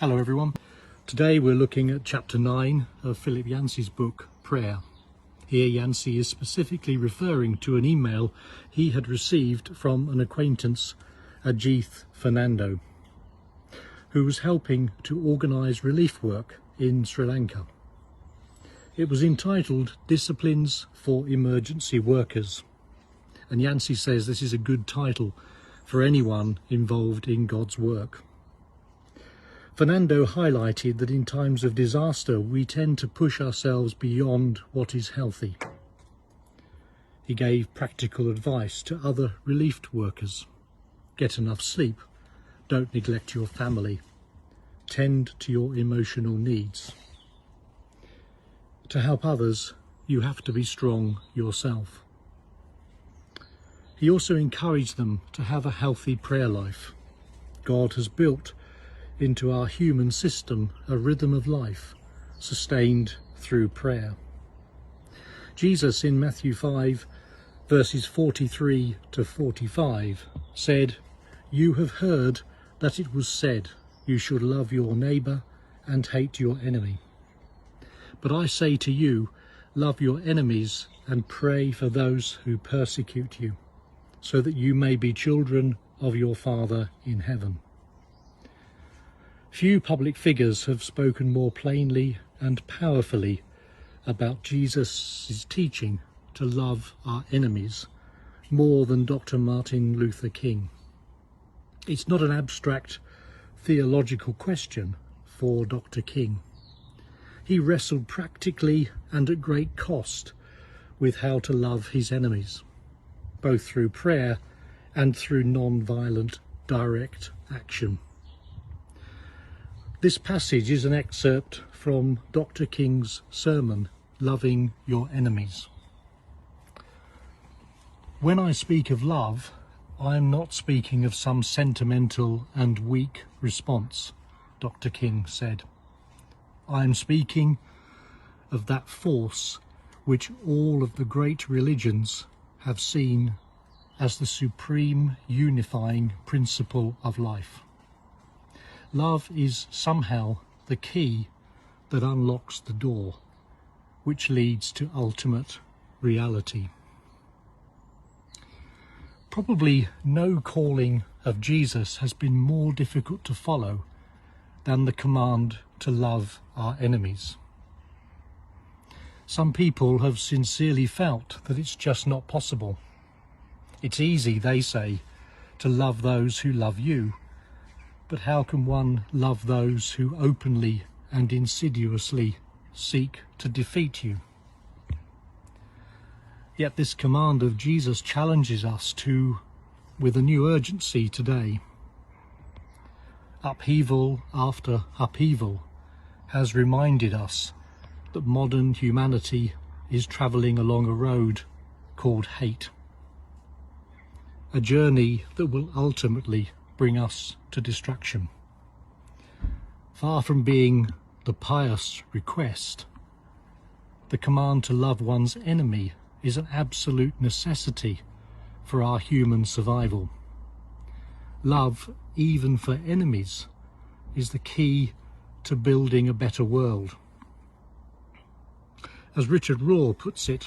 Hello everyone. Today we're looking at chapter 9 of Philip Yancey's book, Prayer. Here Yancey is specifically referring to an email he had received from an acquaintance, Ajith Fernando, who was helping to organise relief work in Sri Lanka. It was entitled Disciplines for Emergency Workers, and Yancey says this is a good title for anyone involved in God's work. Fernando highlighted that in times of disaster we tend to push ourselves beyond what is healthy. He gave practical advice to other relief workers. Get enough sleep, don't neglect your family, tend to your emotional needs. To help others, you have to be strong yourself. He also encouraged them to have a healthy prayer life. God has built into our human system a rhythm of life sustained through prayer. Jesus in Matthew 5 verses 43 to 45 said, "You have heard that it was said, you should love your neighbour and hate your enemy. But I say to you, love your enemies and pray for those who persecute you, so that you may be children of your Father in heaven." Few public figures have spoken more plainly and powerfully about Jesus' teaching to love our enemies more than Dr. Martin Luther King. It's not an abstract theological question for Dr. King. He wrestled practically and at great cost with how to love his enemies, both through prayer and through non-violent direct action. This passage is an excerpt from Dr. King's sermon, Loving Your Enemies. When I speak of love, I am not speaking of some sentimental and weak response, Dr. King said. I am speaking of that force which all of the great religions have seen as the supreme unifying principle of life. Love is somehow the key that unlocks the door, which leads to ultimate reality. Probably no calling of Jesus has been more difficult to follow than the command to love our enemies. Some people have sincerely felt that it's just not possible. It's easy, they say, to love those who love you. But how can one love those who openly and insidiously seek to defeat you? Yet this command of Jesus challenges us with a new urgency today. Upheaval after upheaval has reminded us that modern humanity is travelling along a road called hate. A journey that will ultimately bring us to destruction. Far from being the pious request, the command to love one's enemy is an absolute necessity for our human survival. Love, even for enemies, is the key to building a better world. As Richard Rohr puts it,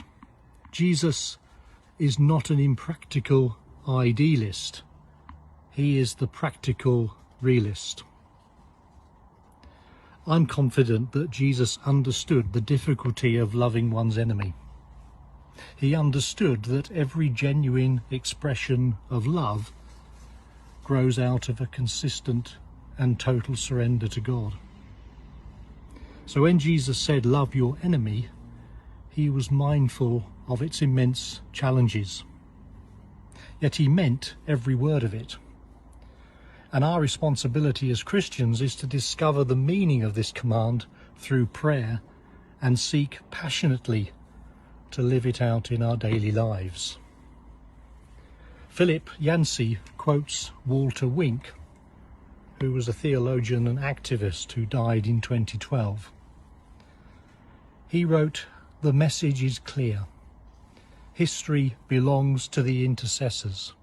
Jesus is not an impractical idealist. He is the practical realist. I'm confident that Jesus understood the difficulty of loving one's enemy. He understood that every genuine expression of love grows out of a consistent and total surrender to God. So when Jesus said, "Love your enemy," he was mindful of its immense challenges. Yet he meant every word of it. And our responsibility as Christians is to discover the meaning of this command through prayer and seek passionately to live it out in our daily lives. Philip Yancey quotes Walter Wink, who was a theologian and activist who died in 2012. He wrote, "The message is clear. History belongs to the intercessors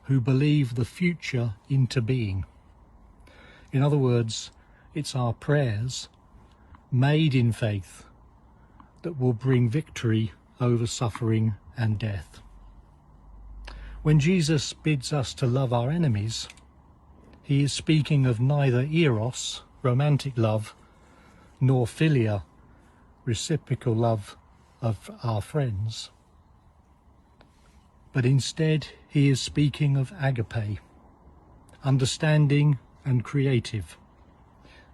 who believe the future into being. In other words, It's our prayers, made in faith, that will bring victory over suffering and death. When Jesus bids us to love our enemies, he is speaking of neither eros, romantic love, nor philia, reciprocal love of our friends. But instead he is speaking of agape, understanding and creative,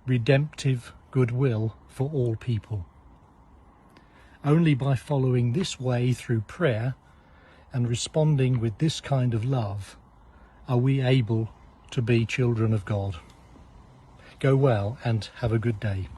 redemptive goodwill for all people. Only by following this way through prayer and responding with this kind of love are we able to be children of God. Go well and have a good day.